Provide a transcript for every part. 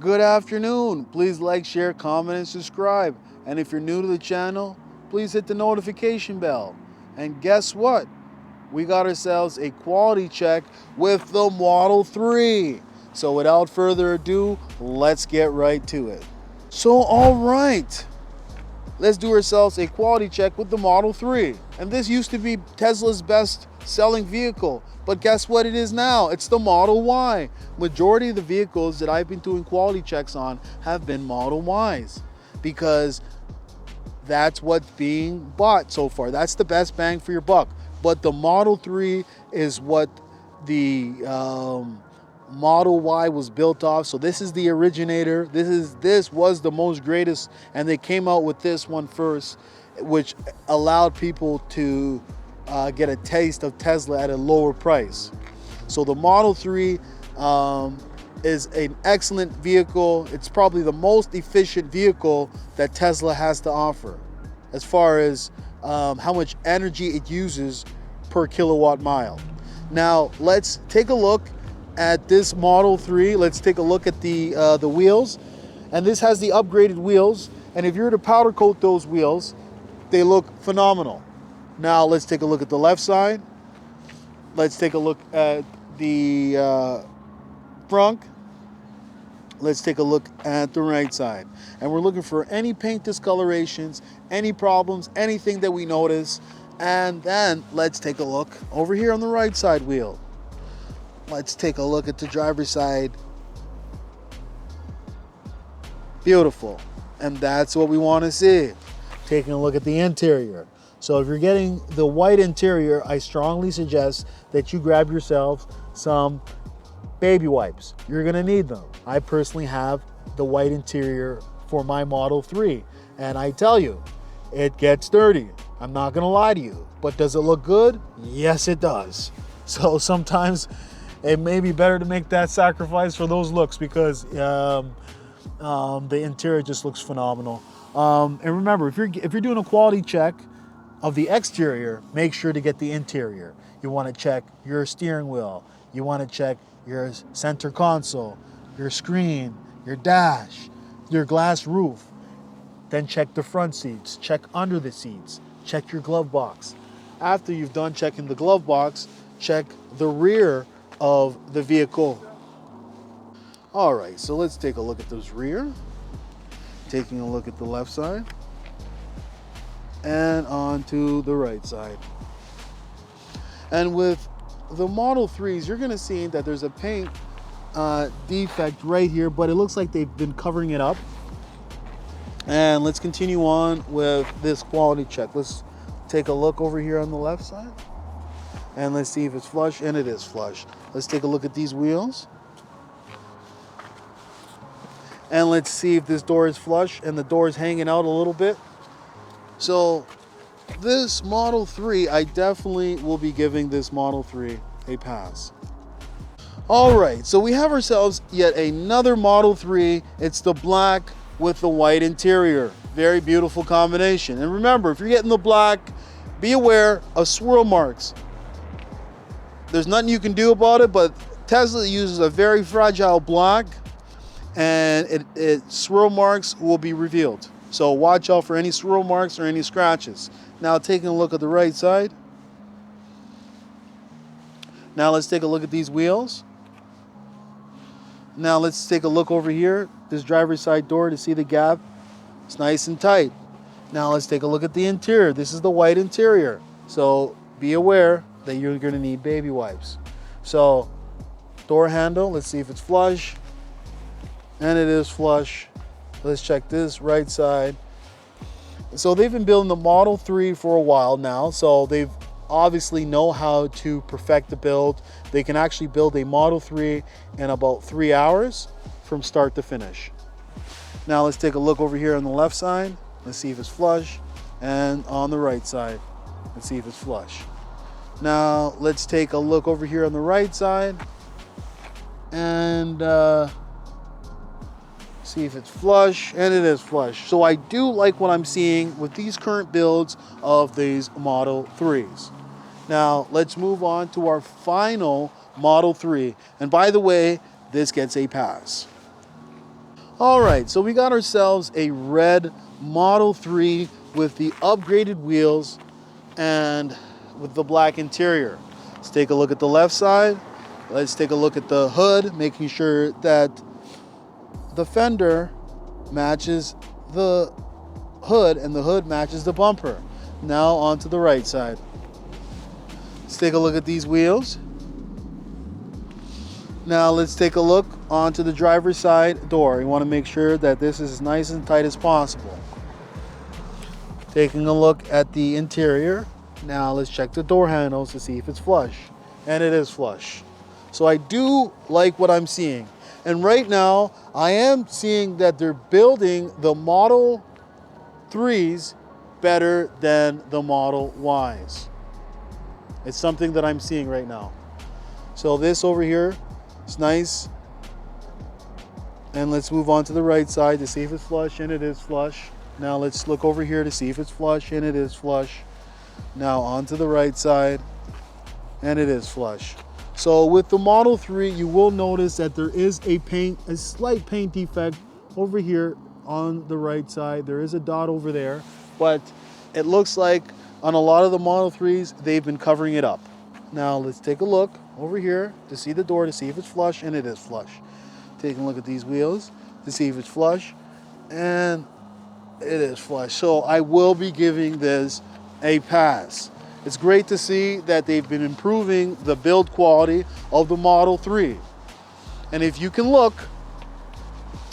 good afternoon. Please like, share, comment, and subscribe. And if you're new to the channel, please hit the notification bell. And guess what? We got ourselves a quality check with the Model 3. So without further ado, let's get right to it. So all right, let's do ourselves a quality check with the Model 3. And this used to be Tesla's best selling vehicle, but guess what it is now? It's the Model Y. Majority of the vehicles that I've been doing quality checks on have been Model Ys because that's what's being bought so far. That's the best bang for your buck. But the Model 3 is what the Model Y was built off. So this is the originator. This was the most greatest, and they came out with this one first, which allowed people to get a taste of Tesla at a lower price. So the Model 3 is an excellent vehicle. It's probably the most efficient vehicle that Tesla has to offer as far as how much energy it uses per kilowatt mile. Now let's take a look at this Model 3. Let's take a look at the wheels. And this has the upgraded wheels. And if you were to powder coat those wheels, they look phenomenal. Now let's take a look at the left side. Let's take a look at the front. Let's take a look at the right side. And we're looking for any paint discolorations, any problems, anything that we notice. And then let's take a look over here on the right side wheel. Let's take a look at the driver's side. Beautiful. And that's what we want to see. Taking a look at the interior. So if you're getting the white interior, I strongly suggest that you grab yourself some baby wipes. You're gonna need them. I personally have the white interior for my Model 3. And I tell you, it gets dirty. I'm not gonna lie to you. But does it look good? Yes, it does. So sometimes it may be better to make that sacrifice for those looks because the interior just looks phenomenal. And remember, if you're doing a quality check of the exterior, make sure to get the interior. You want to check your steering wheel. You want to check your center console, your screen, your dash, your glass roof. Then check the front seats, check under the seats, check your glove box. After you've done checking the glove box, check the rear of the vehicle. All right, so let's take a look at this rear. Taking a look at the left side and onto the right side. And with the Model 3s, you're gonna see that there's a paint defect right here, but it looks like they've been covering it up. And let's continue on with this quality check. Let's take a look over here on the left side and let's see if it's flush, and it is flush. Let's take a look at these wheels. And let's see if this door is flush and the door is hanging out a little bit. So this Model 3, I definitely will be giving this Model 3 a pass. All right, so we have ourselves yet another Model 3. It's the black with the white interior. Very beautiful combination. And remember, if you're getting the black, be aware of swirl marks. There's nothing you can do about it, but Tesla uses a very fragile black, and swirl marks will be revealed. So watch out for any swirl marks or any scratches. Now taking a look at the right side. Now let's take a look at these wheels. Now let's take a look over here, this driver's side door, to see the gap. It's nice and tight. Now let's take a look at the interior. This is the white interior. So be aware that you're gonna need baby wipes. So door handle, let's see if it's flush. And it is flush. Let's check this right side. So they've been building the Model 3 for a while now, so they've obviously know how to perfect the build. They can actually build a Model 3 in about 3 hours from start to finish. Now let's take a look over here on the left side. Let's see if it's flush. And on the right side, let's see if it's flush. Now let's take a look over here on the right side and see if it's flush, and it is flush. So I do like what I'm seeing with these current builds of these Model 3s. Now let's move on to our final Model 3. And by the way, this gets a pass. All right, so we got ourselves a red Model 3 with the upgraded wheels and with the black interior. Let's take a look at the left side. Let's take a look at the hood, making sure that the fender matches the hood and the hood matches the bumper. Now onto the right side. Let's take a look at these wheels. Now let's take a look onto the driver's side door. You want to make sure that this is as nice and tight as possible. Taking a look at the interior. Now let's check the door handles to see if it's flush. And it is flush. So I do like what I'm seeing. And right now, I am seeing that they're building the Model 3s better than the Model Ys. It's something that I'm seeing right now. So this over here, it's nice. And let's move on to the right side to see if it's flush, and it is flush. Now let's look over here to see if it's flush, and it is flush. Now onto the right side, and it is flush. So with the Model 3, you will notice that there is a slight paint defect over here on the right side. There is a dot over there, but it looks like on a lot of the Model 3s, they've been covering it up. Now let's take a look over here to see the door to see if it's flush, and it is flush. Taking a look at these wheels to see if it's flush, and it is flush. So I will be giving this a pass. It's great to see that they've been improving the build quality of the Model 3. And if you can look,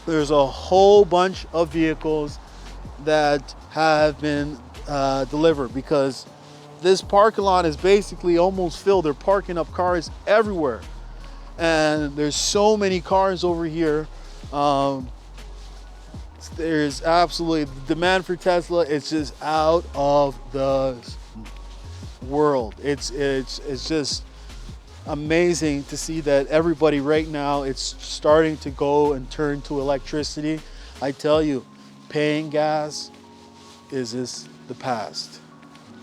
there's a whole bunch of vehicles that have been delivered, because this parking lot is basically almost filled. They're parking up cars everywhere. And there's so many cars over here. There's absolutely, the demand for Tesla is just out of the world. It's just amazing to see that everybody right now, it's starting to go and turn to electricity. I tell you, paying gas is just the past.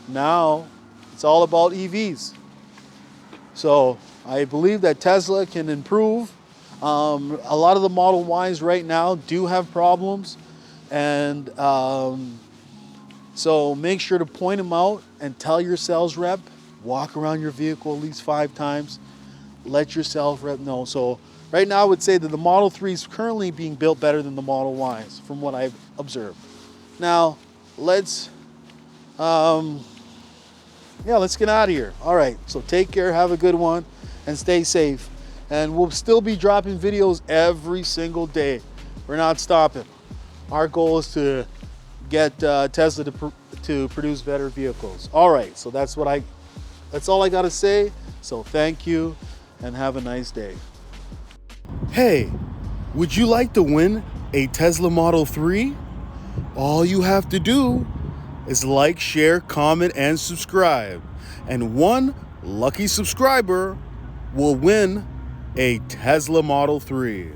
Now it's all about EVs. So I believe that Tesla can improve. A lot of the Model Ys right now do have problems, and so make sure to point them out and tell your sales rep, walk around your vehicle at least 5 times, let your sales rep know. So right now I would say that the Model 3 is currently being built better than the Model Ys from what I've observed. Now let's let's get out of here. All right, so take care, have a good one, and stay safe. And we'll still be dropping videos every single day. We're not stopping. Our goal is to get Tesla to produce better vehicles. All right, so that's all I got to say. So thank you and have a nice day. Hey, would you like to win a Tesla Model 3? All you have to do is like, share, comment, and subscribe. And one lucky subscriber will win a Tesla Model 3.